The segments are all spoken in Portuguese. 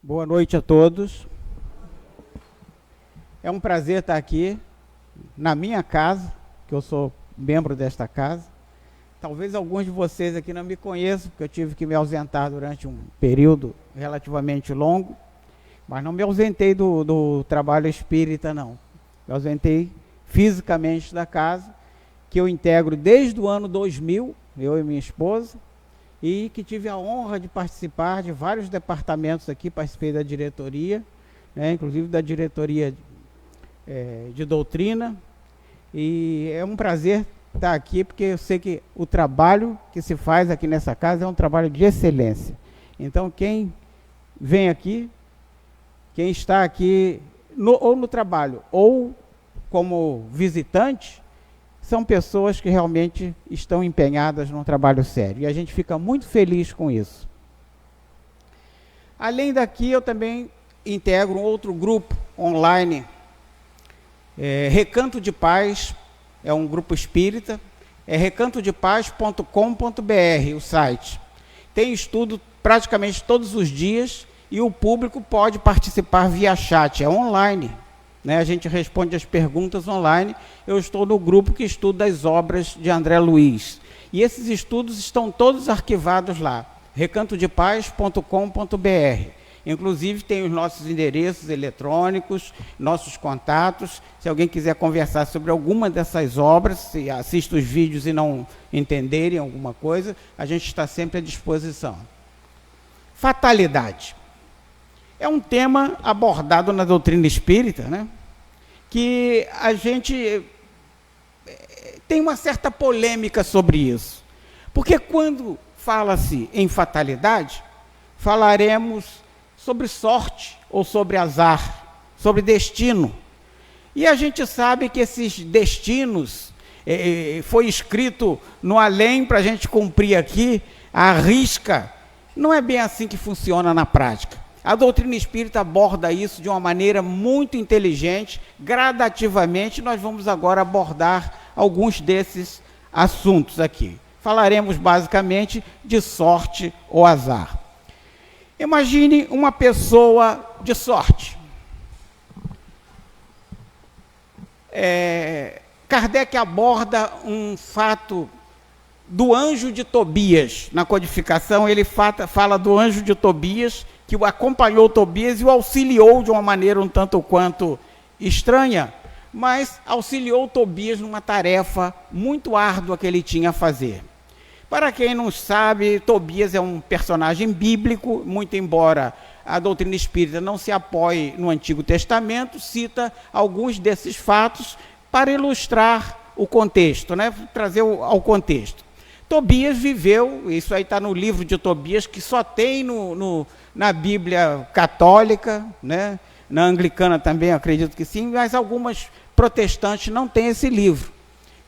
Boa noite a todos. É um prazer estar aqui na minha casa, que eu sou membro desta casa. Talvez alguns de vocês aqui não me conheçam, porque eu tive que me ausentar durante um período relativamente longo, mas não me ausentei do trabalho espírita, não. Me ausentei fisicamente da casa, que eu integro desde o ano 2000, eu e minha esposa, e que tive a honra de participar de vários departamentos aqui, participei da diretoria, né, inclusive da diretoria de doutrina, e é um prazer estar aqui, porque eu sei que o trabalho que se faz aqui nessa casa é um trabalho de excelência. Então, quem vem aqui, quem está aqui ou no trabalho, ou como visitante, são pessoas que realmente estão empenhadas num trabalho sério. E a gente fica muito feliz com isso. Além daqui, eu também integro um outro grupo online, Recanto de Paz, é um grupo espírita, é recantodepaz.com.br o site. Tem estudo praticamente todos os dias e o público pode participar via chat, é online. A gente responde as perguntas online. Eu estou no grupo que estuda as obras de André Luiz. E esses estudos estão todos arquivados lá, recantodepaz.com.br. Inclusive tem os nossos endereços eletrônicos, nossos contatos. Se alguém quiser conversar sobre alguma dessas obras, se assiste os vídeos e não entenderem alguma coisa, a gente está sempre à disposição. Fatalidade. É um tema abordado na doutrina espírita, né? Que a gente tem uma certa polêmica sobre isso. Porque quando fala-se em fatalidade, falaremos sobre sorte ou sobre azar, sobre destino. E a gente sabe que esses destinos foi escrito no além para a gente cumprir aqui, à risca. Não é bem assim que funciona na prática. A doutrina espírita aborda isso de uma maneira muito inteligente, gradativamente. Nós vamos agora abordar alguns desses assuntos aqui. Falaremos basicamente de sorte ou azar. Imagine uma pessoa de sorte. Kardec aborda um fato do anjo de Tobias. Na codificação, ele fala do anjo de Tobias, que o acompanhou Tobias e o auxiliou de uma maneira um tanto quanto estranha, mas auxiliou Tobias numa tarefa muito árdua que ele tinha a fazer. Para quem não sabe, Tobias é um personagem bíblico, muito embora a doutrina espírita não se apoie no Antigo Testamento, cita alguns desses fatos para ilustrar o contexto, né? Trazer ao contexto. Tobias viveu, isso aí está no livro de Tobias, que só tem na Bíblia católica, né? Na anglicana também acredito que sim, mas algumas protestantes não têm esse livro.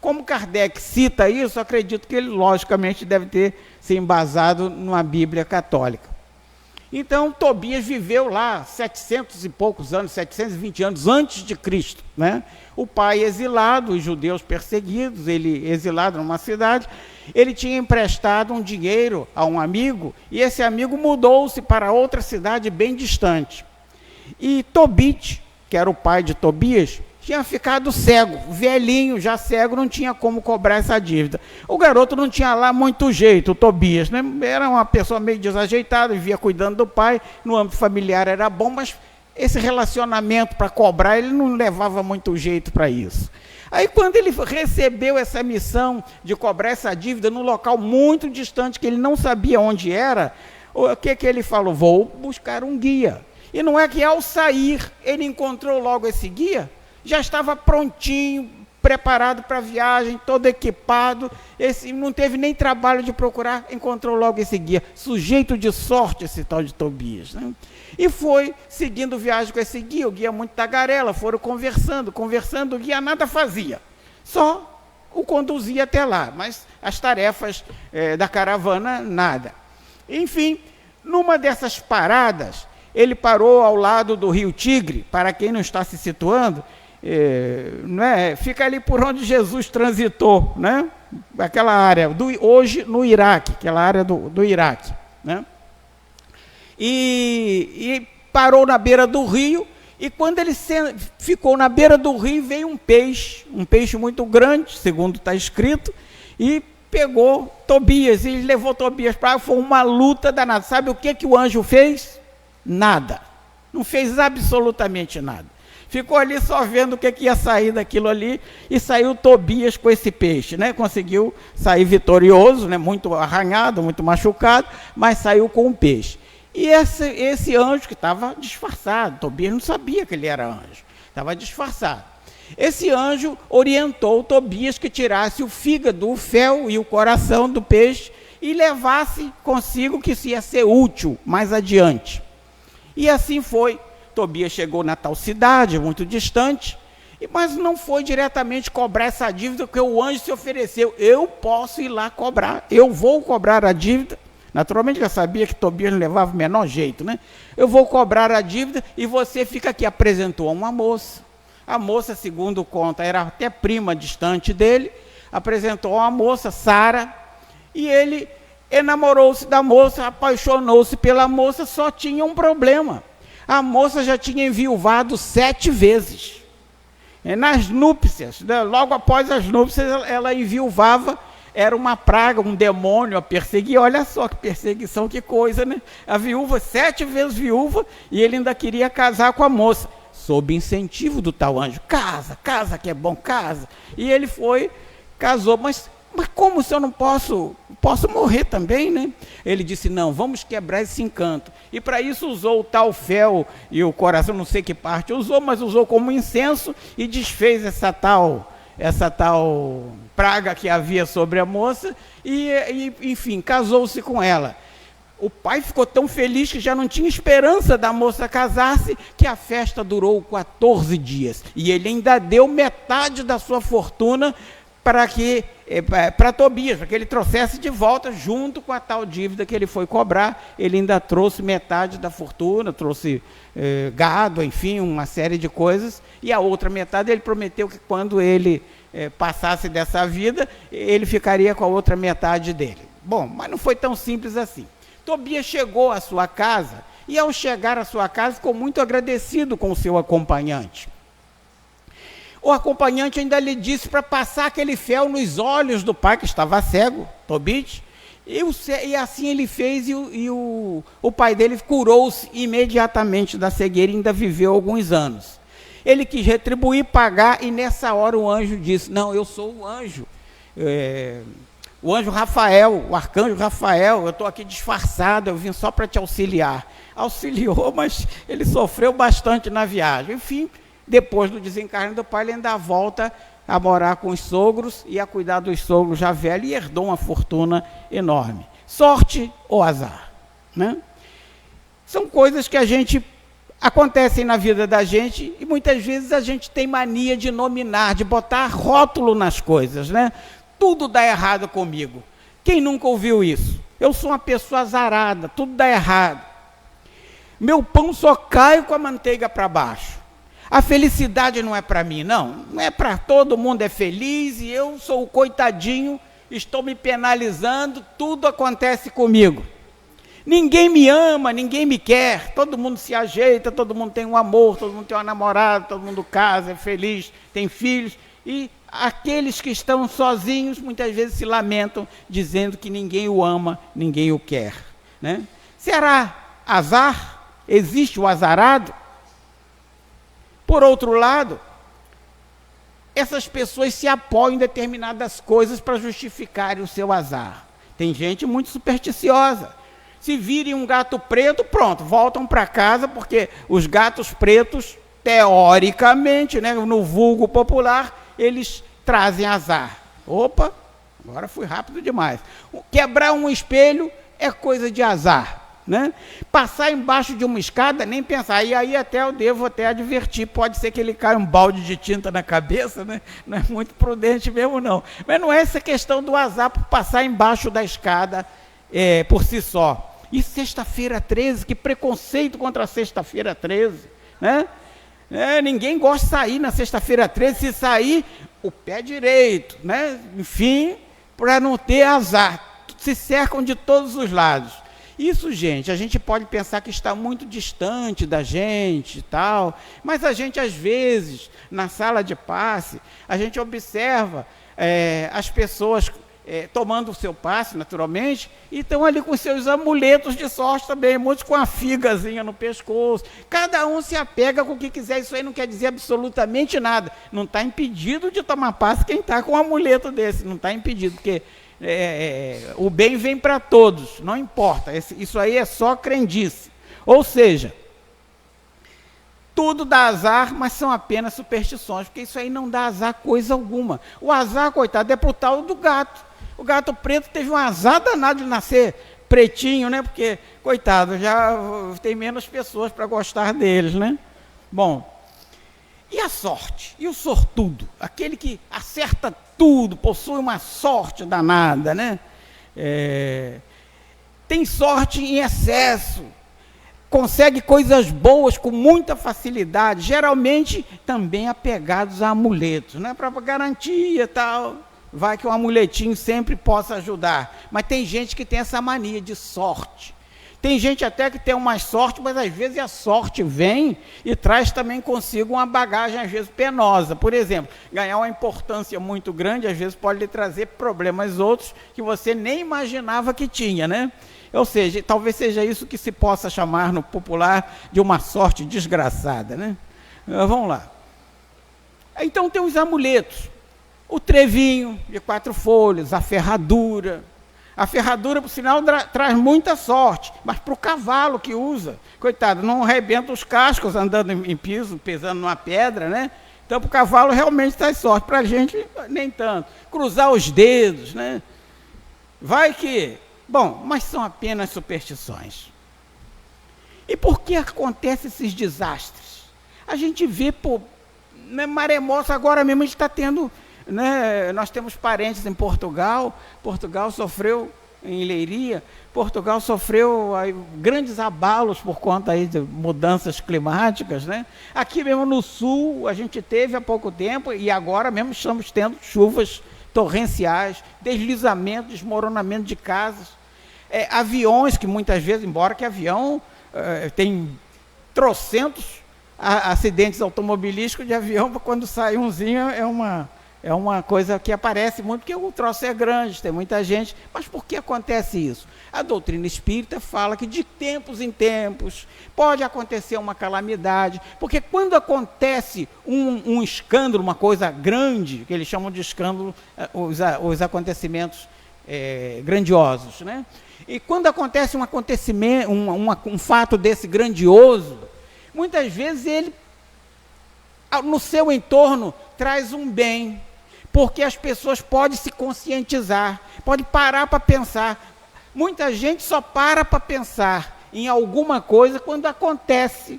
Como Kardec cita isso, acredito que ele logicamente deve ter se embasado numa Bíblia católica. Então, Tobias viveu lá 700 e poucos anos, 720 anos antes de Cristo, né? O pai exilado, os judeus perseguidos, ele exilado numa cidade, ele tinha emprestado um dinheiro a um amigo, e esse amigo mudou-se para outra cidade bem distante. E Tobit, que era o pai de Tobias, tinha ficado cego, velhinho, já cego, não tinha como cobrar essa dívida. O garoto não tinha lá muito jeito, o Tobias, né? Era uma pessoa meio desajeitada, vivia cuidando do pai, no âmbito familiar era bom, mas esse relacionamento para cobrar, ele não levava muito jeito para isso. Aí quando ele recebeu essa missão de cobrar essa dívida num local muito distante, que ele não sabia onde era, o que ele falou? Vou buscar um guia. E não é que ao sair, ele encontrou logo esse guia? Já estava prontinho, preparado para a viagem, todo equipado, não teve nem trabalho de procurar, encontrou logo esse guia. Sujeito de sorte esse tal de Tobias, né? E foi seguindo viagem com esse guia, o guia muito tagarela, foram conversando, o guia nada fazia, só o conduzia até lá, mas as tarefas da caravana, nada. Enfim, numa dessas paradas, ele parou ao lado do rio Tigre, para quem não está se situando, fica ali por onde Jesus transitou, né? Aquela área, hoje no Iraque, aquela área do Iraque, né? E parou na beira do rio, e quando ele ficou na beira do rio, veio um peixe muito grande, segundo está escrito, e pegou Tobias, e levou Tobias para lá. Foi uma luta danada. Sabe o que o anjo fez? Nada. Não fez absolutamente nada. Ficou ali só vendo o que ia sair daquilo ali, e saiu Tobias com esse peixe, né? Conseguiu sair vitorioso, né? Muito arranhado, muito machucado, mas saiu com o peixe. E esse anjo que estava disfarçado, Tobias não sabia que ele era anjo, estava disfarçado. Esse anjo orientou Tobias que tirasse o fígado, o fel e o coração do peixe e levasse consigo, que isso ia ser útil mais adiante. E assim foi. Tobias chegou na tal cidade, muito distante, mas não foi diretamente cobrar essa dívida, porque o anjo se ofereceu: eu posso ir lá cobrar, eu vou cobrar a dívida. Naturalmente já sabia que Tobias não levava o menor jeito, né? Eu vou cobrar a dívida e você fica aqui. Apresentou a uma moça. A moça, segundo conta, era até prima distante dele. Apresentou a uma moça, Sara, e ele enamorou-se da moça, apaixonou-se pela moça, só tinha um problema. A moça já tinha enviuvado 7 vezes. Nas núpcias, né? Logo após as núpcias, ela enviuvava. Era uma praga, um demônio a perseguir. Olha só que perseguição, que coisa, né? A viúva, 7 vezes viúva, e ele ainda queria casar com a moça, sob incentivo do tal anjo. Casa que é bom, casa. E ele foi, casou, mas como se eu não posso morrer também, né? Ele disse: não, vamos quebrar esse encanto. E para isso usou o tal fel e o coração, não sei que parte usou, mas usou como incenso e desfez essa tal praga que havia sobre a moça e enfim, casou-se com ela. O pai ficou tão feliz que já não tinha esperança da moça casar-se, que a festa durou 14 dias. E ele ainda deu metade da sua fortuna para Tobias, para que ele trouxesse de volta, junto com a tal dívida que ele foi cobrar. Ele ainda trouxe metade da fortuna, trouxe gado, enfim, uma série de coisas, e a outra metade ele prometeu que quando ele passasse dessa vida, ele ficaria com a outra metade dele. Bom, mas não foi tão simples assim. Tobias chegou à sua casa, e ao chegar à sua casa ficou muito agradecido com o seu acompanhante. O acompanhante ainda lhe disse para passar aquele fel nos olhos do pai, que estava cego, Tobias, e assim ele fez, e o pai dele curou-se imediatamente da cegueira e ainda viveu alguns anos. Ele quis retribuir, pagar, e nessa hora o anjo disse: não, eu sou o anjo, o anjo Rafael, o arcanjo Rafael, eu estou aqui disfarçado, eu vim só para te auxiliar. Auxiliou, mas ele sofreu bastante na viagem. Enfim, depois do desencarne do pai, ele ainda volta a morar com os sogros e a cuidar dos sogros já velhos, e herdou uma fortuna enorme. Sorte ou azar, né? São coisas que acontecem na vida da gente, e muitas vezes a gente tem mania de nominar, de botar rótulo nas coisas, né? Tudo dá errado comigo. Quem nunca ouviu isso? Eu sou uma pessoa azarada, tudo dá errado. Meu pão só cai com a manteiga para baixo. A felicidade não é para mim, não é para todo mundo, é feliz, e eu sou o coitadinho, estou me penalizando, tudo acontece comigo. Ninguém me ama, ninguém me quer, todo mundo se ajeita, todo mundo tem um amor, todo mundo tem uma namorada, todo mundo casa, é feliz, tem filhos, e aqueles que estão sozinhos muitas vezes se lamentam, dizendo que ninguém o ama, ninguém o quer, né? Será azar? Existe o azarado? Por outro lado, essas pessoas se apoiam em determinadas coisas para justificarem o seu azar. Tem gente muito supersticiosa. Se virem um gato preto, pronto, voltam para casa, porque os gatos pretos, teoricamente, né, no vulgo popular, eles trazem azar. Opa, agora fui rápido demais. Quebrar um espelho é coisa de azar, né? Passar embaixo de uma escada, nem pensar. E aí até eu devo até advertir, pode ser que ele caia um balde de tinta na cabeça, né? Não é muito prudente mesmo, não. Mas não é essa questão do azar por passar embaixo da escada por si só. E sexta-feira 13, que preconceito contra a sexta-feira 13, né? Ninguém gosta de sair na sexta-feira 13, se sair, o pé direito, né? Enfim, para não ter azar. Se cercam de todos os lados. Isso, gente, a gente pode pensar que está muito distante da gente e tal, mas a gente, às vezes, na sala de passe, a gente observa as pessoas tomando o seu passe, naturalmente, e estão ali com seus amuletos de sorte também, muitos com a figazinha no pescoço. Cada um se apega com o que quiser, isso aí não quer dizer absolutamente nada. Não está impedido de tomar passe quem está com um amuleto desse, não está impedido, porque o bem vem para todos, não importa, isso aí é só crendice. Ou seja, tudo dá azar, mas são apenas superstições, porque isso aí não dá azar coisa alguma. O azar, coitado, é para o tal do gato. O gato preto teve um azar danado de nascer pretinho, né? Porque, coitado, já tem menos pessoas para gostar deles, né? Bom, e a sorte? E o sortudo? Aquele que acerta tudo, possui uma sorte danada, né? Tem sorte em excesso, consegue coisas boas com muita facilidade, geralmente também apegados a amuletos, né? Para garantia e tal. Vai que um amuletinho sempre possa ajudar. Mas tem gente que tem essa mania de sorte. Tem gente até que tem uma sorte, mas às vezes a sorte vem e traz também consigo uma bagagem, às vezes, penosa. Por exemplo, ganhar uma importância muito grande, às vezes pode lhe trazer problemas outros que você nem imaginava que tinha, né? Ou seja, talvez seja isso que se possa chamar no popular de uma sorte desgraçada, né? Vamos lá. Então tem os amuletos. O trevinho de 4 folhas, a ferradura. A ferradura, por sinal, traz muita sorte, mas para o cavalo que usa, coitado, não arrebenta os cascos andando em piso, pisando numa pedra, né? Então, para o cavalo realmente traz sorte, para a gente nem tanto. Cruzar os dedos, né? Vai que... Bom, mas são apenas superstições. E por que acontecem esses desastres? A gente vê, né, maremoto, agora mesmo a gente está tendo... Né, nós temos parentes em Portugal. Portugal sofreu, em Leiria, Portugal sofreu grandes abalos por conta aí de mudanças climáticas, né? Aqui mesmo no sul, a gente teve há pouco tempo, e agora mesmo estamos tendo chuvas torrenciais, deslizamento, desmoronamento de casas, aviões que muitas vezes, embora que avião tem trocentos acidentes automobilísticos de avião, quando sai umzinho é uma coisa que aparece muito, porque o troço é grande, tem muita gente. Mas por que acontece isso? A doutrina espírita fala que de tempos em tempos pode acontecer uma calamidade, porque quando acontece um escândalo, uma coisa grande, que eles chamam de escândalo, os acontecimentos grandiosos, né? E quando acontece um acontecimento, um fato desse grandioso, muitas vezes ele, no seu entorno, traz um bem, porque as pessoas podem se conscientizar, podem parar para pensar. Muita gente só para pensar em alguma coisa quando acontece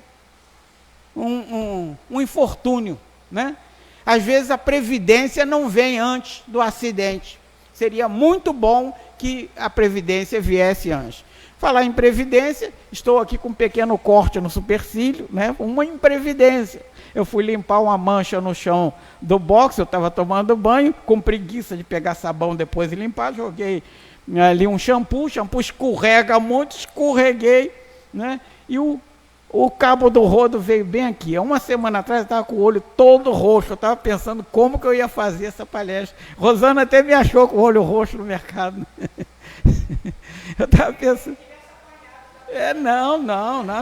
um infortúnio, né? Às vezes a previdência não vem antes do acidente. Seria muito bom que a previdência viesse antes. Falar em previdência, estou aqui com um pequeno corte no supercílio, né? Uma imprevidência. Eu fui limpar uma mancha no chão do box, eu estava tomando banho, com preguiça de pegar sabão depois e limpar, joguei ali um shampoo escorrega muito, escorreguei, né? E o cabo do rodo veio bem aqui. Há uma semana atrás eu estava com o olho todo roxo, eu estava pensando como que eu ia fazer essa palestra. Rosana até me achou com o olho roxo no mercado. Eu estava pensando... Não,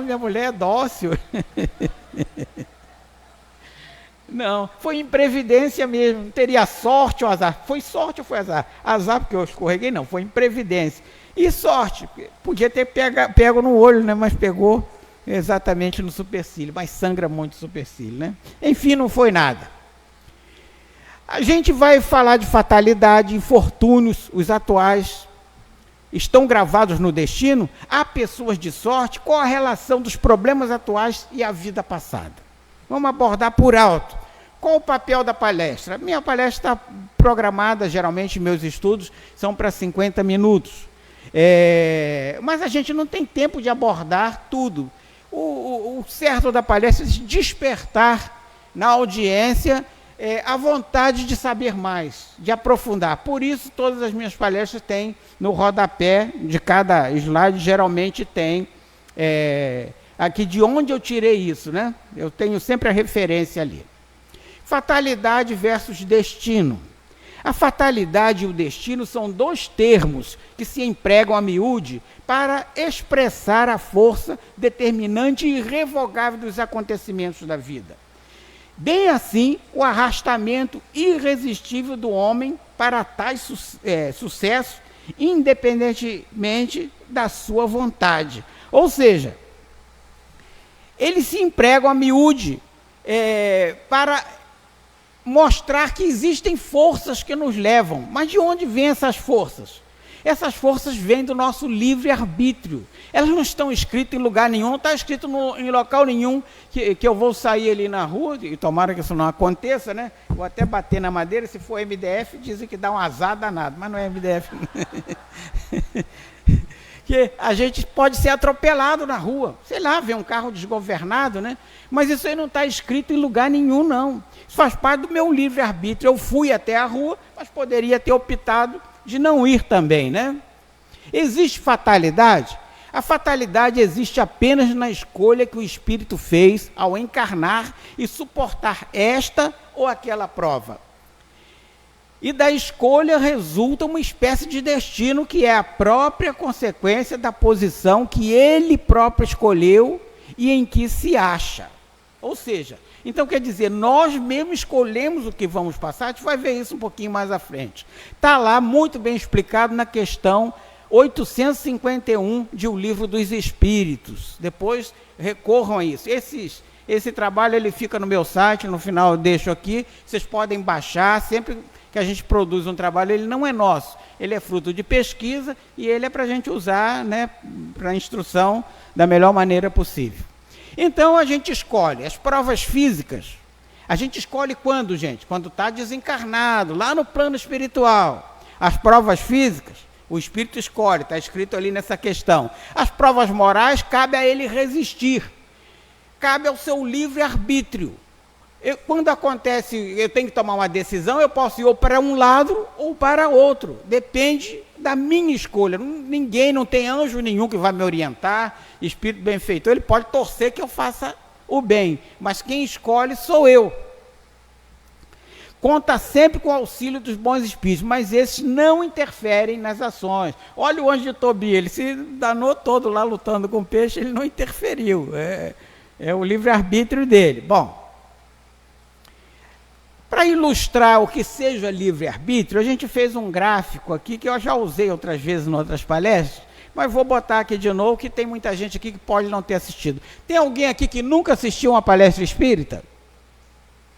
minha mulher é dócil. Não, foi imprevidência mesmo, não teria sorte ou azar. Foi sorte ou foi azar? Azar porque eu escorreguei, não, foi imprevidência. E sorte, podia ter pego no olho, né? Mas pegou exatamente no supercílio, mas sangra muito o supercílio, né? Enfim, não foi nada. A gente vai falar de fatalidade, infortúnios, os atuais estão gravados no destino. Há pessoas de sorte. Qual a relação dos problemas atuais e a vida passada? Vamos abordar por alto. Qual o papel da palestra? Minha palestra está programada, geralmente meus estudos são para 50 minutos. Mas a gente não tem tempo de abordar tudo. O certo da palestra é despertar na audiência a vontade de saber mais, de aprofundar. Por isso, todas as minhas palestras têm, no rodapé de cada slide, geralmente tem, aqui de onde eu tirei isso, né? Eu tenho sempre a referência ali. Fatalidade versus destino. A fatalidade e o destino são dois termos que se empregam a miúde para expressar a força determinante e irrevogável dos acontecimentos da vida. Bem assim, o arrastamento irresistível do homem para tais sucesso, independentemente da sua vontade. Ou seja, eles se empregam a miúde para mostrar que existem forças que nos levam. Mas de onde vêm essas forças? Essas forças vêm do nosso livre-arbítrio. Elas não estão escritas em lugar nenhum, não está escrito em local nenhum que eu vou sair ali na rua, e tomara que isso não aconteça, né? Vou até bater na madeira, se for MDF, dizem que dá um azar danado, mas não é MDF. Que a gente pode ser atropelado na rua, sei lá, ver um carro desgovernado, né? Mas isso aí não está escrito em lugar nenhum, não. Isso faz parte do meu livre-arbítrio. Eu fui até a rua, mas poderia ter optado de não ir também, né? Existe fatalidade? A fatalidade existe apenas na escolha que o espírito fez ao encarnar e suportar esta ou aquela prova. E da escolha resulta uma espécie de destino que é a própria consequência da posição que ele próprio escolheu e em que se acha. Ou seja, então quer dizer, nós mesmos escolhemos o que vamos passar. A gente vai ver isso um pouquinho mais à frente. Está lá muito bem explicado na questão 851 de O Livro dos Espíritos. Depois recorram a isso. Esse trabalho ele fica no meu site, no final eu deixo aqui. Vocês podem baixar sempre que a gente produz um trabalho, ele não é nosso, ele é fruto de pesquisa e ele é para a gente usar, né, para instrução da melhor maneira possível. Então a gente escolhe as provas físicas. A gente escolhe quando, gente? Quando está desencarnado, lá no plano espiritual. As provas físicas, o espírito escolhe, está escrito ali nessa questão. As provas morais, cabe a ele resistir. Cabe ao seu livre-arbítrio. Quando acontece, eu tenho que tomar uma decisão, eu posso ir ou para um lado ou para outro. Depende da minha escolha. Ninguém, não tem anjo nenhum que vai me orientar, espírito benfeitor, ele pode torcer que eu faça o bem, mas quem escolhe sou eu. Conta sempre com o auxílio dos bons espíritos, mas esses não interferem nas ações. Olha o anjo de Tobias, ele se danou todo lá lutando com o peixe, ele não interferiu. É o livre-arbítrio dele. Bom, para ilustrar o que seja livre-arbítrio, a gente fez um gráfico aqui que eu já usei outras vezes em outras palestras, mas vou botar aqui de novo, que tem muita gente aqui que pode não ter assistido. Tem alguém aqui que nunca assistiu uma palestra espírita?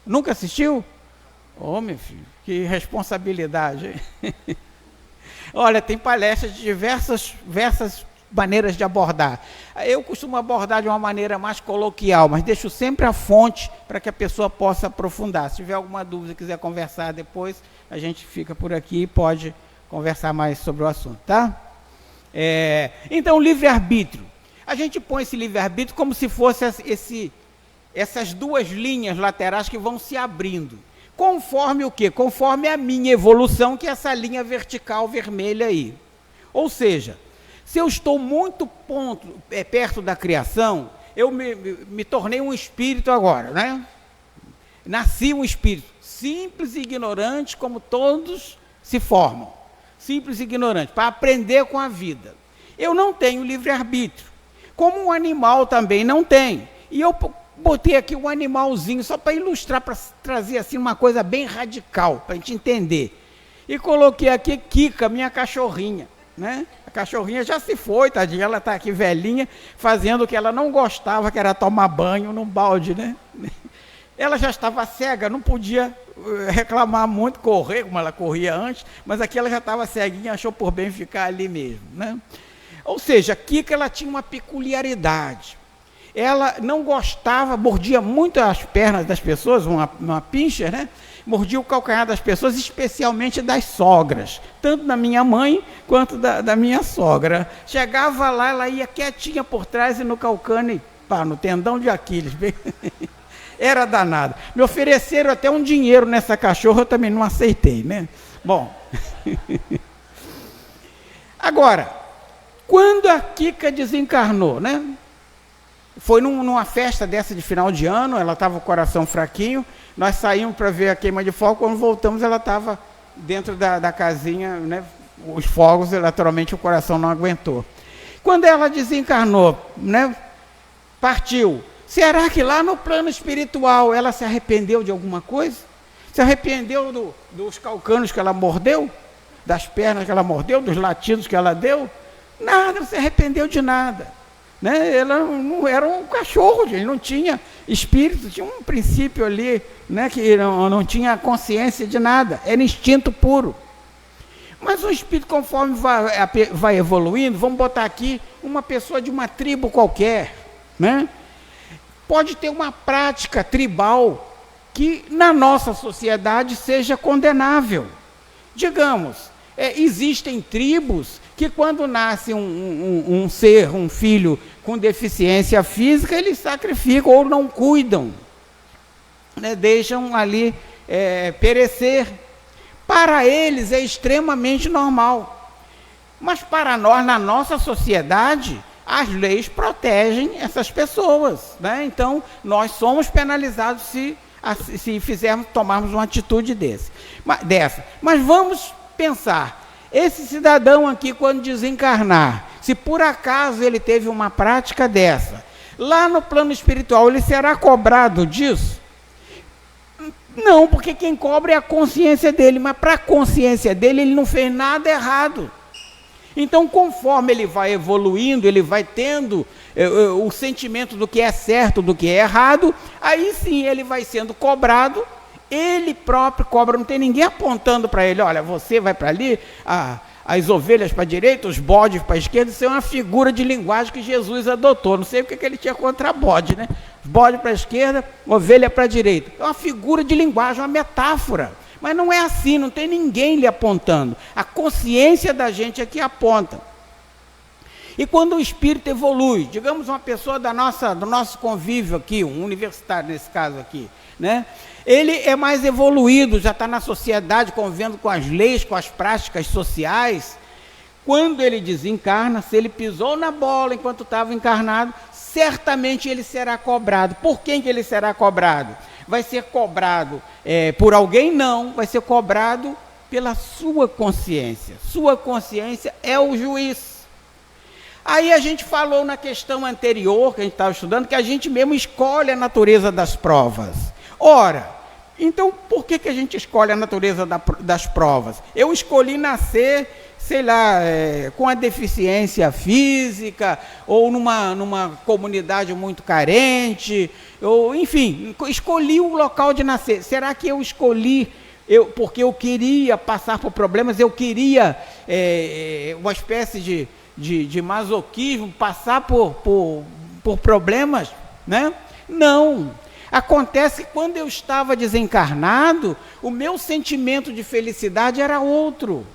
Nunca assistiu? Ô, meu filho, que responsabilidade. Olha, tem palestras de diversas maneiras de abordar. Eu costumo abordar de uma maneira mais coloquial, mas deixo sempre a fonte para que a pessoa possa aprofundar. Se tiver alguma dúvida, quiser conversar depois, a gente fica por aqui e pode conversar mais sobre o assunto, tá? Então, livre-arbítrio. A gente põe esse livre-arbítrio como se fosse essas duas linhas laterais que vão se abrindo. Conforme o quê? Conforme a minha evolução, que é essa linha vertical vermelha aí. Ou seja, se eu estou muito perto da criação, eu me tornei um espírito agora, né? Nasci um espírito, simples e ignorante, como todos se formam. Simples e ignorante, para aprender com a vida. Eu não tenho livre-arbítrio, como um animal também não tem. E eu botei aqui um animalzinho, só para ilustrar, para trazer assim uma coisa bem radical, para a gente entender. E coloquei aqui Kika, minha cachorrinha, né? A cachorrinha já se foi, tadinha, ela está aqui velhinha, fazendo o que ela não gostava, que era tomar banho num balde, né? Ela já estava cega, não podia reclamar muito, correr, como ela corria antes, mas aqui ela já estava ceguinha, achou por bem ficar ali mesmo, né? Ou seja, a Kika, ela tinha uma peculiaridade. Ela não gostava, mordia muito as pernas das pessoas, uma pincher, né? Mordia o calcanhar das pessoas, especialmente das sogras, tanto da minha mãe quanto da minha sogra. Chegava lá, ela ia quietinha por trás e no calcânio, no tendão de Aquiles, bem, Era danado. Me ofereceram até um dinheiro nessa cachorra, eu também não aceitei, né? Bom. Agora, quando a Kika desencarnou, né? Foi numa festa dessa de final de ano, ela estava com o coração fraquinho, nós saímos para ver a queima de fogo, quando voltamos ela estava dentro da casinha, né? Os fogos, naturalmente o coração não aguentou. Quando ela desencarnou, né? Partiu. Será que lá no plano espiritual ela se arrependeu de alguma coisa? Se arrependeu dos calcanos que ela mordeu? Das pernas que ela mordeu? Dos latidos que ela deu? Nada, não se arrependeu de nada. Né? Ela não era um cachorro, gente, não tinha espírito, tinha um princípio ali, né? Que não tinha consciência de nada, era instinto puro. Mas o espírito, conforme vai evoluindo, vamos botar aqui uma pessoa de uma tribo qualquer, né? Pode ter uma prática tribal que na nossa sociedade seja condenável. Digamos, existem tribos que quando nasce um filho com deficiência física, eles sacrificam ou não cuidam, né? Deixam ali perecer. Para eles é extremamente normal. Mas para nós, na nossa sociedade, as leis protegem essas pessoas, né? Então, nós somos penalizados se tomarmos uma atitude dessa. Mas vamos pensar, esse cidadão aqui, quando desencarnar, se por acaso ele teve uma prática dessa, lá no plano espiritual, ele será cobrado disso? Não, porque quem cobra é a consciência dele, mas para a consciência dele, ele não fez nada errado. Então, conforme ele vai evoluindo, ele vai tendo o sentimento do que é certo, do que é errado, aí sim ele vai sendo cobrado, ele próprio cobra, não tem ninguém apontando para ele, olha, você vai para ali, as ovelhas para a direita, os bodes para a esquerda. Isso é uma figura de linguagem que Jesus adotou, não sei o que ele tinha contra bode, né? Bode para a esquerda, ovelha para a direita. É uma figura de linguagem, uma metáfora. Mas não é assim, não tem ninguém lhe apontando. A consciência da gente é que aponta. E quando o espírito evolui, digamos uma pessoa do nosso convívio aqui, um universitário nesse caso aqui, né? Ele é mais evoluído, já está na sociedade, convivendo com as leis, com as práticas sociais. Quando ele desencarna, se ele pisou na bola enquanto estava encarnado, certamente ele será cobrado. Por quem que ele será cobrado? Vai ser cobrado por alguém? Não, vai ser cobrado pela sua consciência. Sua consciência é o juiz. Aí a gente falou na questão anterior, que a gente estava estudando, que a gente mesmo escolhe a natureza das provas. Ora, então por que a gente escolhe a natureza das provas? Eu escolhi nascer, sei lá, com a deficiência física, ou numa comunidade muito carente, ou enfim, escolhi o local de nascer. Será que eu escolhi porque eu queria passar por problemas, eu queria uma espécie de masoquismo, passar por problemas, né? Não. Acontece que quando eu estava desencarnado, o meu sentimento de felicidade era outro.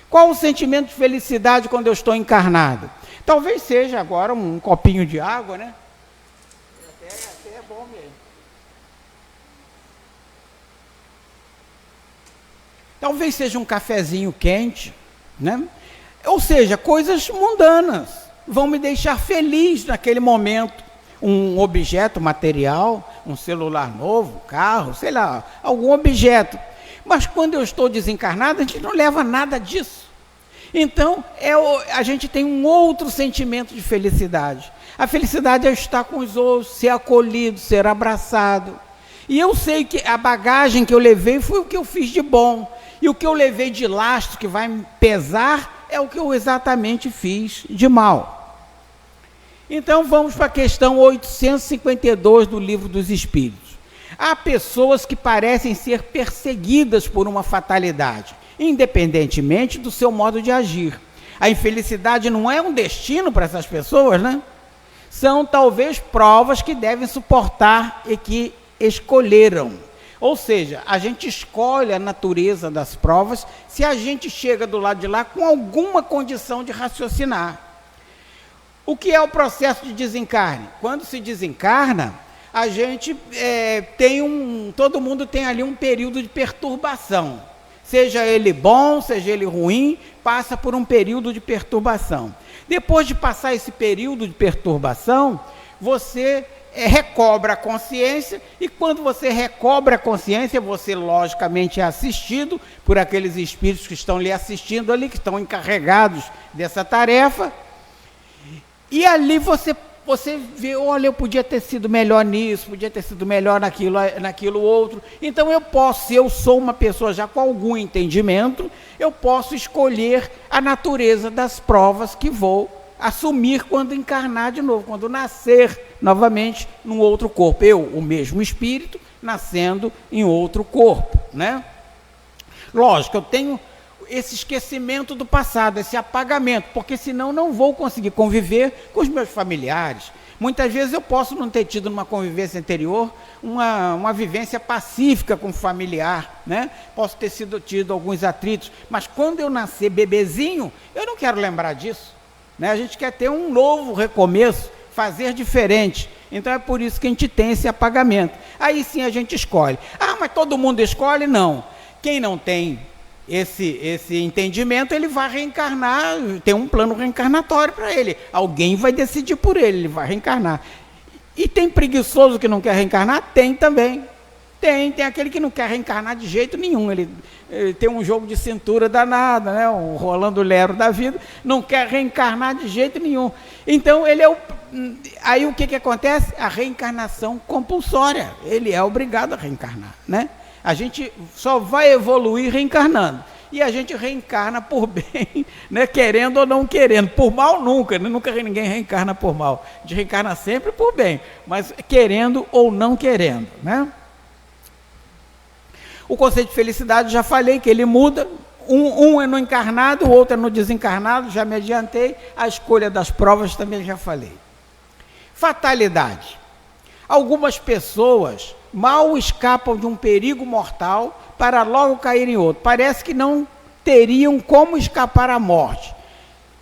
Qual o sentimento de felicidade quando eu estou encarnado? Talvez seja agora um copinho de água, né? Até é bom mesmo. Talvez seja um cafezinho quente, né? Ou seja, coisas mundanas vão me deixar feliz naquele momento. Um objeto material, um celular novo, carro, sei lá, algum objeto. Mas quando eu estou desencarnado, a gente não leva nada disso. Então, a gente tem um outro sentimento de felicidade. A felicidade é estar com os outros, ser acolhido, ser abraçado. E eu sei que a bagagem que eu levei foi o que eu fiz de bom. E o que eu levei de lastro, que vai me pesar, é o que eu exatamente fiz de mal. Então vamos para a questão 852 do Livro dos Espíritos. Há pessoas que parecem ser perseguidas por uma fatalidade, independentemente do seu modo de agir. A infelicidade não é um destino para essas pessoas, né? São talvez provas que devem suportar e que escolheram. Ou seja, a gente escolhe a natureza das provas se a gente chega do lado de lá com alguma condição de raciocinar. O que é o processo de desencarne? Quando se desencarna, a gente todo mundo tem ali um período de perturbação. Seja ele bom, seja ele ruim, passa por um período de perturbação. Depois de passar esse período de perturbação, você recobra a consciência, e quando você recobra a consciência, você logicamente é assistido por aqueles espíritos que estão lhe assistindo ali, que estão encarregados dessa tarefa, e ali você vê, olha, eu podia ter sido melhor nisso, podia ter sido melhor naquilo outro. Então se eu sou uma pessoa já com algum entendimento, eu posso escolher a natureza das provas que vou assumir quando encarnar de novo, quando nascer novamente num outro corpo. O mesmo espírito, nascendo em outro corpo, né? Lógico, eu tenho esse esquecimento do passado, esse apagamento, porque senão não vou conseguir conviver com os meus familiares. Muitas vezes eu posso não ter tido numa convivência anterior uma vivência pacífica com o familiar, né? Posso ter tido alguns atritos, mas quando eu nascer bebezinho, eu não quero lembrar disso, né? A gente quer ter um novo recomeço, fazer diferente. Então é por isso que a gente tem esse apagamento. Aí sim a gente escolhe. Mas todo mundo escolhe? Não. Quem não tem esse entendimento, ele vai reencarnar, tem um plano reencarnatório para ele. Alguém vai decidir por ele, ele vai reencarnar. E tem preguiçoso que não quer reencarnar? Tem também. Tem aquele que não quer reencarnar de jeito nenhum. Ele tem um jogo de cintura danada, né? O Rolando Lero da vida, não quer reencarnar de jeito nenhum. Então aí o que acontece? A reencarnação compulsória. Ele é obrigado a reencarnar, né? A gente só vai evoluir reencarnando. E a gente reencarna por bem, né? Querendo ou não querendo. Por mal nunca, né? Nunca ninguém reencarna por mal. A gente reencarna sempre por bem, mas querendo ou não querendo, né? O conceito de felicidade, já falei que ele muda. Um é no encarnado, o outro é no desencarnado, já me adiantei. A escolha das provas também já falei. Fatalidade. Algumas pessoas mal escapam de um perigo mortal para logo cair em outro. Parece que não teriam como escapar à morte.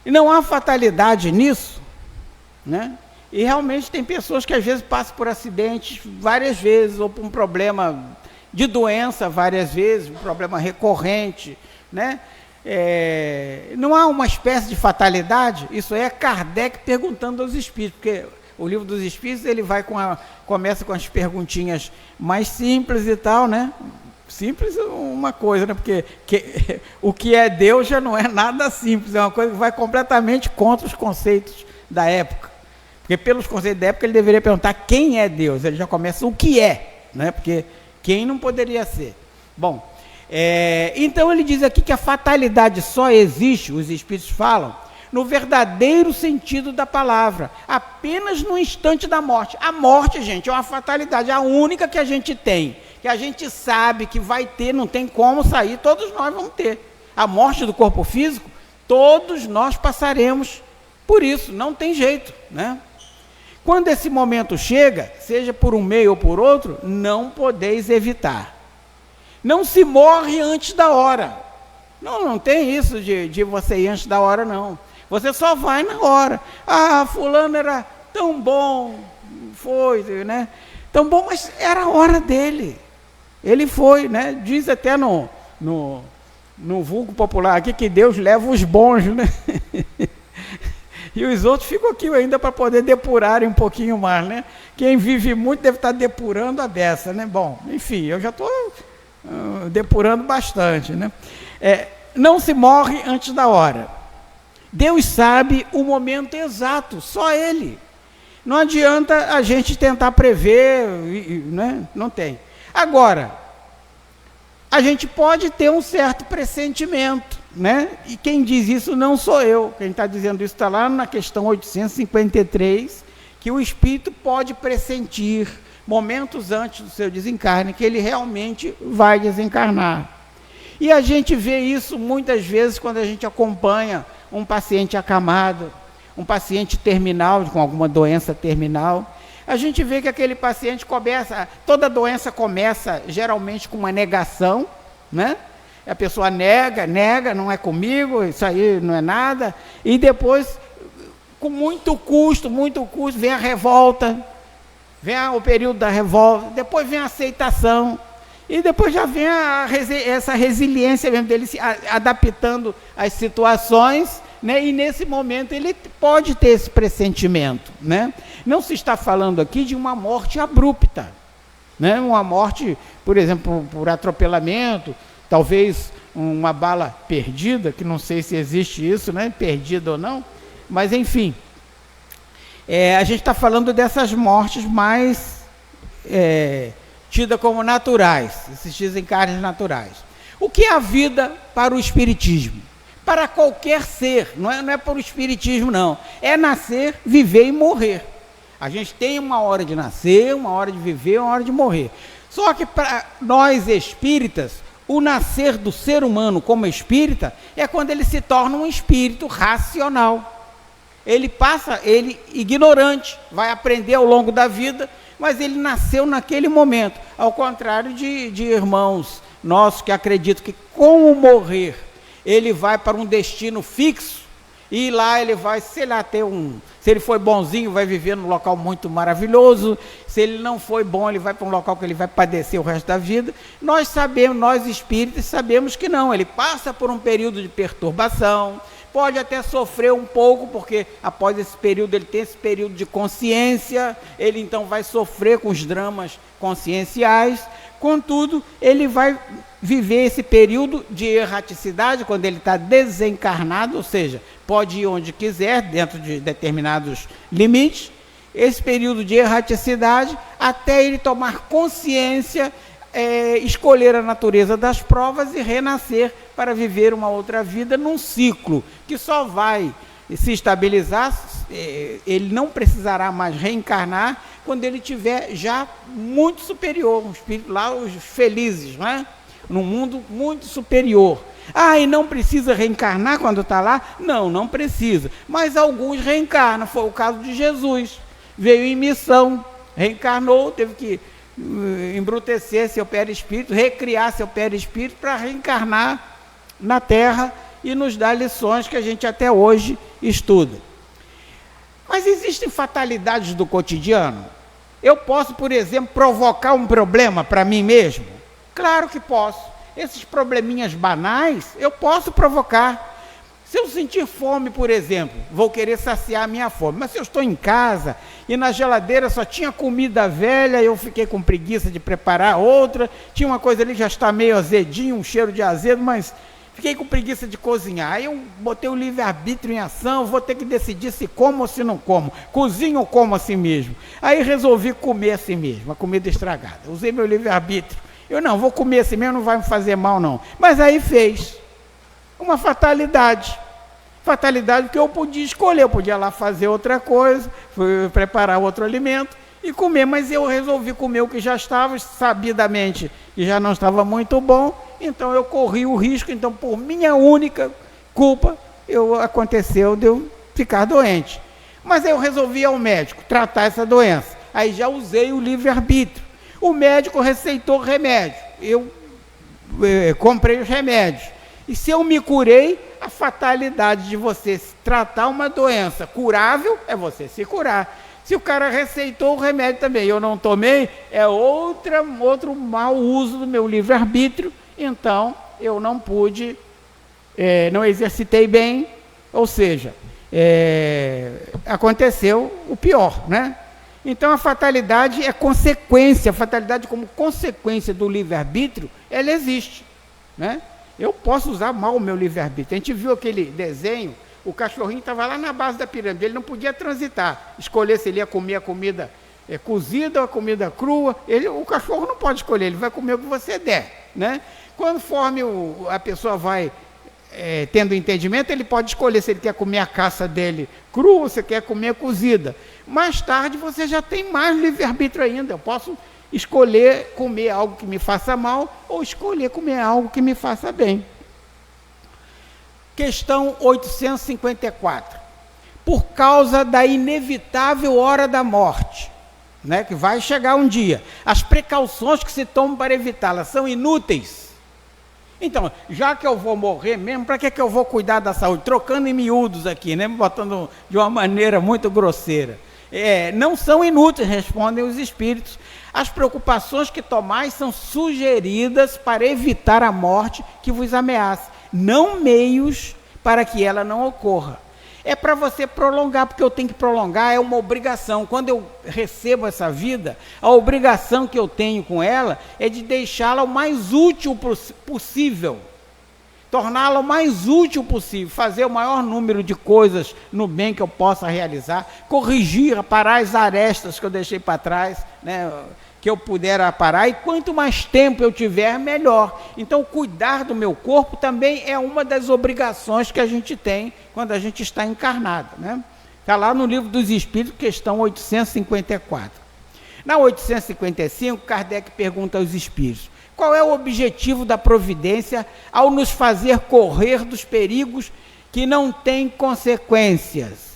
E não há fatalidade nisso, né? E realmente tem pessoas que às vezes passam por acidentes várias vezes, ou por um problema de doença várias vezes, um problema recorrente, né? Não há uma espécie de fatalidade? Isso é Kardec perguntando aos espíritos, porque o Livro dos Espíritos, ele começa com as perguntinhas mais simples e tal, né? Simples é uma coisa, né? Porque o que é Deus já não é nada simples, é uma coisa que vai completamente contra os conceitos da época. Porque pelos conceitos da época ele deveria perguntar quem é Deus, ele já começa o que é, né? Porque quem não poderia ser. Bom, então ele diz aqui que a fatalidade só existe, os espíritos falam, no verdadeiro sentido da palavra, apenas no instante da morte. A morte, gente, é uma fatalidade, a única que a gente tem, que a gente sabe que vai ter, não tem como sair, todos nós vamos ter. A morte do corpo físico, todos nós passaremos por isso, não tem jeito, né? Quando esse momento chega, seja por um meio ou por outro, não podeis evitar. Não se morre antes da hora. Não tem isso de você ir antes da hora, não. Você só vai na hora. Fulano era tão bom, foi, né? Tão bom, mas era a hora dele. Ele foi, né? Diz até no vulgo popular aqui que Deus leva os bons, né? E os outros ficam aqui ainda para poder depurarem um pouquinho mais, né? Quem vive muito deve estar depurando a beça, né? Bom, enfim, eu já estou depurando bastante, né? Não se morre antes da hora. Deus sabe o momento exato, só Ele. Não adianta a gente tentar prever, né? Não tem. Agora, a gente pode ter um certo pressentimento, né? E quem diz isso não sou eu. Quem está dizendo isso está lá na questão 853, que o espírito pode pressentir momentos antes do seu desencarne, que ele realmente vai desencarnar. E a gente vê isso muitas vezes quando a gente acompanha um paciente acamado, um paciente terminal, com alguma doença terminal. A gente vê que aquele paciente toda doença começa geralmente com uma negação, né? A pessoa nega, não é comigo, isso aí não é nada, e depois, com muito custo, vem a revolta, vem o período da revolta, depois vem a aceitação, e depois já vem essa resiliência mesmo dele se adaptando às situações, né? E nesse momento ele pode ter esse pressentimento, né? Não se está falando aqui de uma morte abrupta, né? Uma morte, por exemplo, por atropelamento, talvez uma bala perdida, que não sei se existe isso, né? Perdida ou não, mas enfim, a gente está falando dessas mortes mais tidas como naturais, esses desencarnes naturais. O que é a vida para o Espiritismo? Para qualquer ser, não é para o Espiritismo não, é nascer, viver e morrer. A gente tem uma hora de nascer, uma hora de viver, uma hora de morrer. Só que para nós espíritas, o nascer do ser humano como espírita é quando ele se torna um espírito racional. Ele ignorante, vai aprender ao longo da vida, mas ele nasceu naquele momento, ao contrário de irmãos nossos que acreditam que com o morrer ele vai para um destino fixo, e lá ele vai, sei lá, se ele foi bonzinho, vai viver num local muito maravilhoso, se ele não foi bom, ele vai para um local que ele vai padecer o resto da vida. Nós sabemos, nós espíritas sabemos que não, ele passa por um período de perturbação, pode até sofrer um pouco, porque após esse período, ele tem esse período de consciência, ele então vai sofrer com os dramas conscienciais, contudo, ele vai viver esse período de erraticidade, quando ele está desencarnado, ou seja, pode ir onde quiser, dentro de determinados limites, esse período de erraticidade, até ele tomar consciência, escolher a natureza das provas e renascer para viver uma outra vida num ciclo que só vai se estabilizar, ele não precisará mais reencarnar quando ele tiver já muito superior, um espírito lá, os felizes, né? Num mundo muito superior. E não precisa reencarnar quando está lá? Não precisa, mas alguns reencarnam, foi o caso de Jesus, veio em missão, reencarnou, teve que embrutecer seu perispírito, recriar seu perispírito para reencarnar na Terra e nos dar lições que a gente até hoje estuda. Mas existem fatalidades do cotidiano? Eu posso, por exemplo, provocar um problema para mim mesmo? Claro que posso. Esses probleminhas banais, eu posso provocar. Se eu sentir fome, por exemplo, vou querer saciar a minha fome, mas se eu estou em casa e na geladeira só tinha comida velha, eu fiquei com preguiça de preparar outra, tinha uma coisa ali que já está meio azedinho, um cheiro de azedo, mas fiquei com preguiça de cozinhar. Aí eu botei o livre-arbítrio em ação, vou ter que decidir se como ou se não como, cozinho ou como assim mesmo. Aí resolvi comer assim mesmo, a comida estragada. Usei meu livre-arbítrio. Eu não, vou comer assim mesmo, não vai me fazer mal não. Mas aí fez uma fatalidade. Fatalidade que eu podia escolher, eu podia lá fazer outra coisa, preparar outro alimento e comer, mas eu resolvi comer o que já estava, sabidamente, e já não estava muito bom, então eu corri o risco, então por minha única culpa, aconteceu de eu ficar doente. Mas aí eu resolvi ir ao médico, tratar essa doença, aí já usei o livre-arbítrio. O médico receitou remédio, eu comprei os remédios, e se eu me curei, a fatalidade de você tratar uma doença curável é você se curar. Se o cara receitou o remédio também, eu não tomei, é outro mau uso do meu livre-arbítrio, então eu não pude, não exercitei bem, ou seja, aconteceu o pior, né? Então a fatalidade é consequência, a fatalidade como consequência do livre-arbítrio, ela existe, né? Eu posso usar mal o meu livre-arbítrio. A gente viu aquele desenho, o cachorrinho estava lá na base da pirâmide, ele não podia transitar, escolher se ele ia comer a comida cozida ou a comida crua. O cachorro não pode escolher, ele vai comer o que você der, né? Conforme a pessoa vai tendo entendimento, ele pode escolher se ele quer comer a caça dele crua ou se quer comer cozida. Mais tarde você já tem mais livre-arbítrio ainda, eu posso escolher comer algo que me faça mal ou escolher comer algo que me faça bem. Questão 854. Por causa da inevitável hora da morte, né, que vai chegar um dia, as precauções que se tomam para evitá-la são inúteis? Então, já que eu vou morrer mesmo, para que eu vou cuidar da saúde? Trocando em miúdos aqui, né, botando de uma maneira muito grosseira. Não são inúteis, respondem os espíritos. As preocupações que tomais são sugeridas para evitar a morte que vos ameaça, não meios para que ela não ocorra. É para você prolongar, porque eu tenho que prolongar, é uma obrigação. Quando eu recebo essa vida, a obrigação que eu tenho com ela é de deixá-la o mais útil possível, torná-la o mais útil possível, fazer o maior número de coisas no bem que eu possa realizar, corrigir, parar as arestas que eu deixei para trás, né, que eu puder parar, e quanto mais tempo eu tiver, melhor. Então, cuidar do meu corpo também é uma das obrigações que a gente tem quando a gente está encarnado, né? Está lá no Livro dos Espíritos, questão 854. Na 855, Kardec pergunta aos espíritos: qual é o objetivo da providência ao nos fazer correr dos perigos que não têm consequências?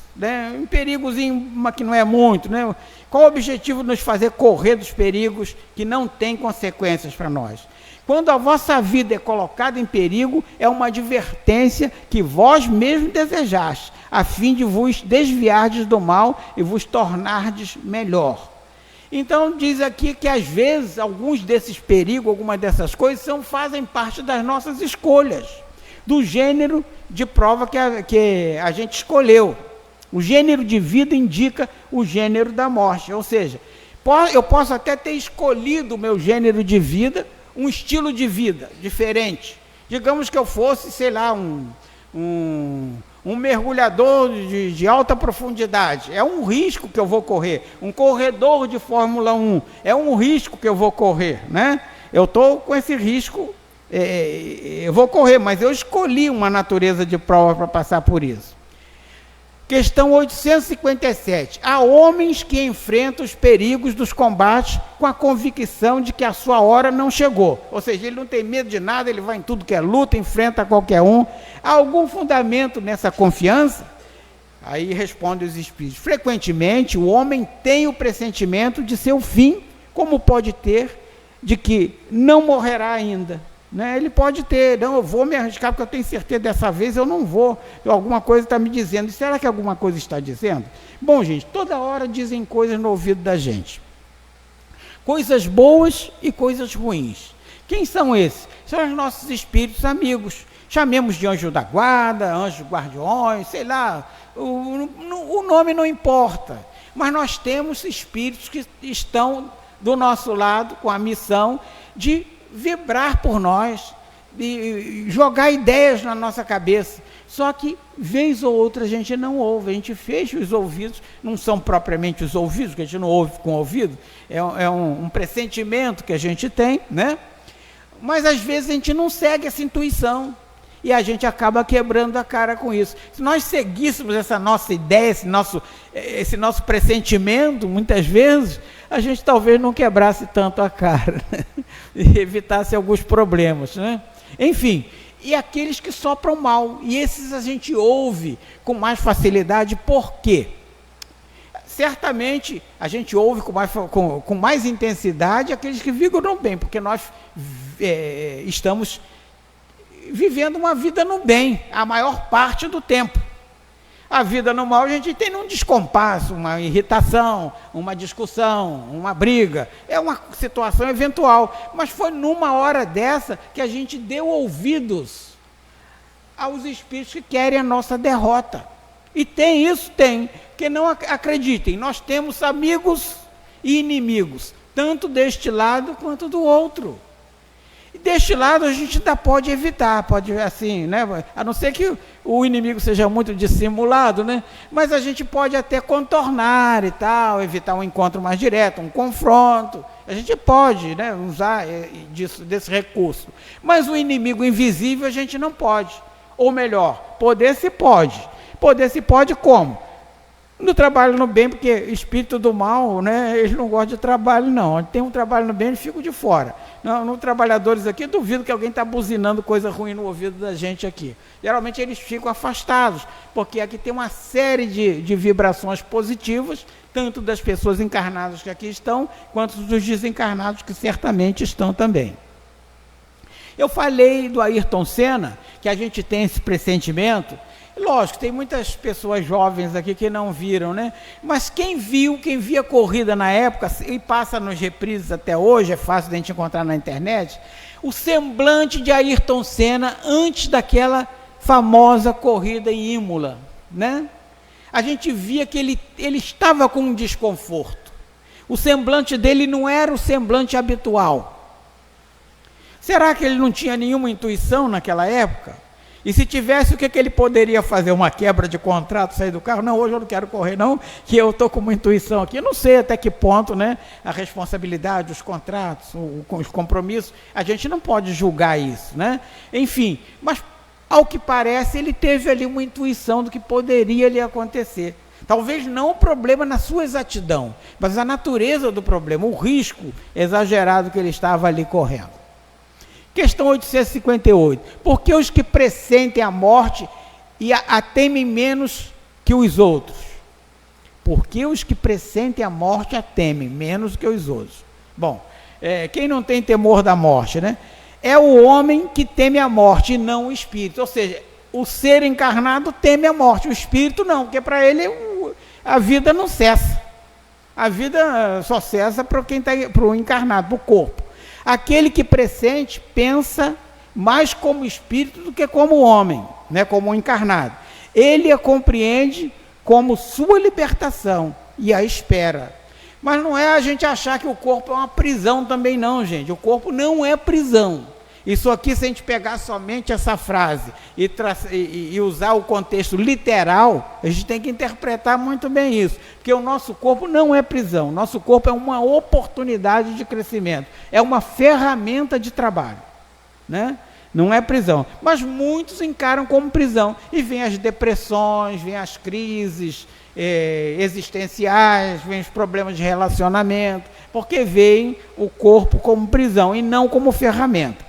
Um perigozinho, mas que não é muito, né? Qual o objetivo de nos fazer correr dos perigos que não têm consequências para nós? Quando a vossa vida é colocada em perigo, é uma advertência que vós mesmos desejaste, a fim de vos desviardes do mal e vos tornardes melhor. Então diz aqui que às vezes alguns desses perigos, algumas dessas coisas fazem parte das nossas escolhas, do gênero de prova que a gente escolheu. O gênero de vida indica o gênero da morte, ou seja, eu posso até ter escolhido o meu gênero de vida, um estilo de vida diferente. Digamos que eu fosse, sei lá, um mergulhador de alta profundidade, é um risco que eu vou correr. Um corredor de Fórmula 1, é um risco que eu vou correr, né? Eu estou com esse risco, eu vou correr, mas eu escolhi uma natureza de prova para passar por isso. Questão 857. Há homens que enfrentam os perigos dos combates com a convicção de que a sua hora não chegou. Ou seja, ele não tem medo de nada, ele vai em tudo que é luta, enfrenta qualquer um. Há algum fundamento nessa confiança? Aí responde os espíritos: frequentemente o homem tem o pressentimento de seu fim, como pode ter de que não morrerá ainda. Ele pode ter, não, eu vou me arriscar porque eu tenho certeza dessa vez eu não vou, alguma coisa está me dizendo. Será que alguma coisa está dizendo? Bom, gente, toda hora dizem coisas no ouvido da gente, coisas boas e coisas ruins. Quem são esses? São os nossos espíritos amigos, chamemos de anjo da guarda, anjos guardiões, sei lá, o nome não importa, mas nós temos espíritos que estão do nosso lado com a missão de vibrar por nós, de jogar ideias na nossa cabeça. Só que, vez ou outra, a gente não ouve, a gente fecha os ouvidos, não são propriamente os ouvidos, que a gente não ouve com o ouvido, é um pressentimento que a gente tem, né? Mas às vezes a gente não segue essa intuição, e a gente acaba quebrando a cara com isso. Se nós seguíssemos essa nossa ideia, esse nosso pressentimento, muitas vezes, a gente talvez não quebrasse tanto a cara, né? E evitasse alguns problemas, né? Enfim, e aqueles que sopram mal, e esses a gente ouve com mais facilidade. Por quê? Certamente a gente ouve com mais intensidade aqueles que vigoram bem, porque nós estamos vivendo uma vida no bem a maior parte do tempo. A vida no mal a gente tem um descompasso, uma irritação, uma discussão, uma briga, é uma situação eventual, mas foi numa hora dessa que a gente deu ouvidos aos espíritos que querem a nossa derrota. E tem isso? Tem, que não acreditem, nós temos amigos e inimigos, tanto deste lado quanto do outro. Deste lado a gente ainda pode evitar, pode assim, né? A não ser que o inimigo seja muito dissimulado, né? Mas a gente pode até contornar e tal, evitar um encontro mais direto, um confronto. A gente pode, né, usar desse recurso. Mas o inimigo invisível a gente não pode. Ou melhor, poder se pode. Poder se pode como? No trabalho no bem, porque espírito do mal, né, eles não gostam de trabalho, não. Tem um trabalho no bem, eles ficam de fora. No trabalhadores aqui, duvido que alguém está buzinando coisa ruim no ouvido da gente aqui. Geralmente eles ficam afastados, porque aqui tem uma série de vibrações positivas, tanto das pessoas encarnadas que aqui estão, quanto dos desencarnados que certamente estão também. Eu falei do Ayrton Senna, que a gente tem esse pressentimento. Lógico, tem muitas pessoas jovens aqui que não viram, né? Mas quem viu, quem via corrida na época, e passa nos reprises até hoje, é fácil de a gente encontrar na internet, o semblante de Ayrton Senna antes daquela famosa corrida em Imola, né? A gente via que ele estava com um desconforto. O semblante dele não era o semblante habitual. Será que ele não tinha nenhuma intuição naquela época? E se tivesse, o que ele poderia fazer? Uma quebra de contrato, sair do carro? Não, hoje eu não quero correr não, que eu estou com uma intuição aqui. Eu não sei até que ponto, né, a responsabilidade, os contratos, os compromissos, a gente não pode julgar isso, né? Enfim, mas ao que parece, ele teve ali uma intuição do que poderia lhe acontecer. Talvez não o problema na sua exatidão, mas a natureza do problema, o risco exagerado que ele estava ali correndo. Questão 858. Por que os que pressentem a morte e a temem menos que os outros? Por que os que pressentem a morte a temem menos que os outros? Bom, quem não tem temor da morte, né? É o homem que teme a morte e não o espírito. Ou seja, o ser encarnado teme a morte, o espírito não, porque para ele a vida não cessa. A vida só cessa para o encarnado, para o corpo. Aquele que pressente pensa mais como espírito do que como homem, né, como encarnado. Ele a compreende como sua libertação e a espera. Mas não é a gente achar que o corpo é uma prisão também não, gente. O corpo não é prisão. Isso aqui, se a gente pegar somente essa frase e usar o contexto literal, a gente tem que interpretar muito bem isso. Porque o nosso corpo não é prisão. O nosso corpo é uma oportunidade de crescimento. É uma ferramenta de trabalho, né? Não é prisão. Mas muitos encaram como prisão. E vem as depressões, vem as crises existenciais, vem os problemas de relacionamento, porque veem o corpo como prisão e não como ferramenta.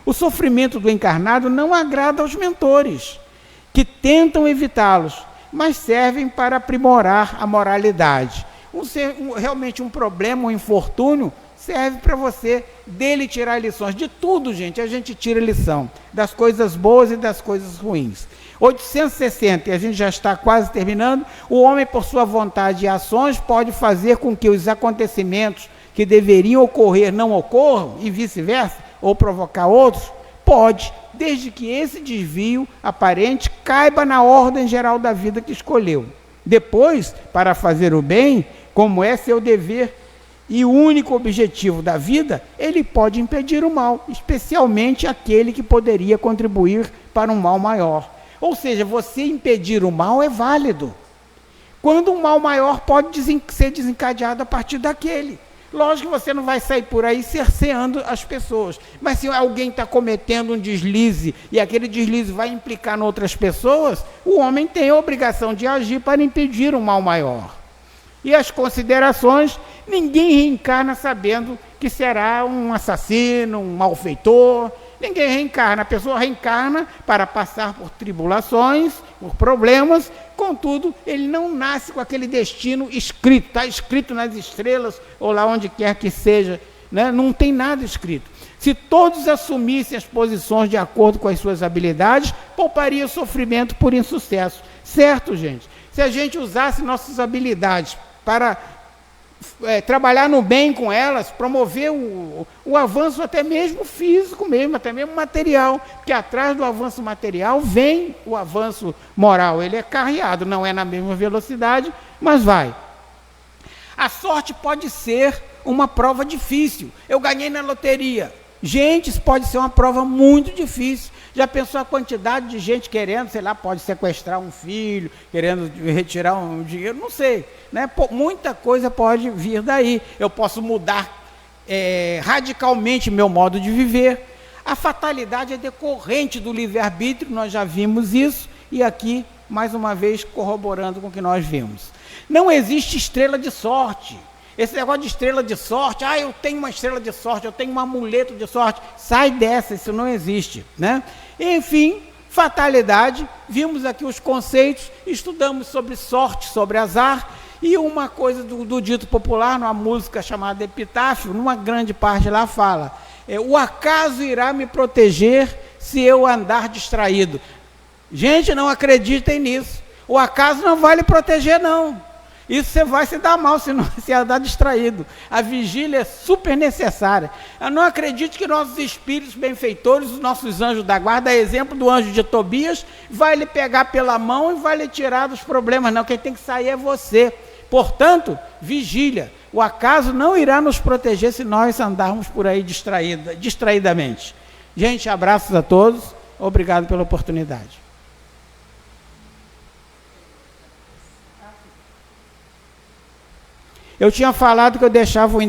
O sofrimento do encarnado não agrada aos mentores, que tentam evitá-los, mas servem para aprimorar a moralidade. Realmente um problema, um infortúnio, serve para você dele tirar lições. De tudo, gente, a gente tira lição, das coisas boas e das coisas ruins. 860, e a gente já está quase terminando. O homem, por sua vontade e ações, pode fazer com que os acontecimentos que deveriam ocorrer não ocorram, e vice-versa, ou provocar outros? Pode, desde que esse desvio aparente caiba na ordem geral da vida que escolheu. Depois, para fazer o bem, como é seu dever e o único objetivo da vida, ele pode impedir o mal, especialmente aquele que poderia contribuir para um mal maior. Ou seja, você impedir o mal é válido, quando um mal maior pode ser desencadeado a partir daquele. Lógico que você não vai sair por aí cerceando as pessoas, mas se alguém está cometendo um deslize e aquele deslize vai implicar em outras pessoas, o homem tem a obrigação de agir para impedir um mal maior. E as considerações, ninguém reencarna sabendo que será um assassino, um malfeitor. Ninguém reencarna, a pessoa reencarna para passar por tribulações, por problemas, contudo, ele não nasce com aquele destino escrito, está escrito nas estrelas, ou lá onde quer que seja, né? Não tem nada escrito. Se todos assumissem as posições de acordo com as suas habilidades, pouparia sofrimento por insucesso. Certo, gente? Se a gente usasse nossas habilidades para trabalhar no bem com elas, promover o avanço até mesmo físico mesmo, até mesmo material, porque atrás do avanço material vem o avanço moral, ele é carreado, não é na mesma velocidade, mas vai. A sorte pode ser uma prova difícil. Eu ganhei na loteria. Gente, isso pode ser uma prova muito difícil. Já pensou a quantidade de gente querendo, sei lá, pode sequestrar um filho, querendo retirar um dinheiro, não sei, né? Muita coisa pode vir daí. Eu posso mudar radicalmente meu modo de viver. A fatalidade é decorrente do livre-arbítrio, nós já vimos isso, e aqui, mais uma vez, corroborando com o que nós vimos. Não existe estrela de sorte. Esse negócio de estrela de sorte, eu tenho uma estrela de sorte, eu tenho um amuleto de sorte, sai dessa, isso não existe, né? Enfim, fatalidade, vimos aqui os conceitos, estudamos sobre sorte, sobre azar, e uma coisa do dito popular, numa música chamada Epitáfio, numa grande parte lá fala, o acaso irá me proteger se eu andar distraído. Gente, não acreditem nisso. O acaso não vai lhe proteger, não. Isso você vai se dar mal se não se andar distraído. A vigília é super necessária. Eu não acredito que nossos espíritos benfeitores, os nossos anjos da guarda, a exemplo do anjo de Tobias, vai lhe pegar pela mão e vai lhe tirar dos problemas. Não, quem tem que sair é você. Portanto, vigília. O acaso não irá nos proteger se nós andarmos por aí distraidamente. Gente, abraços a todos. Obrigado pela oportunidade. Eu tinha falado que eu deixava o endereço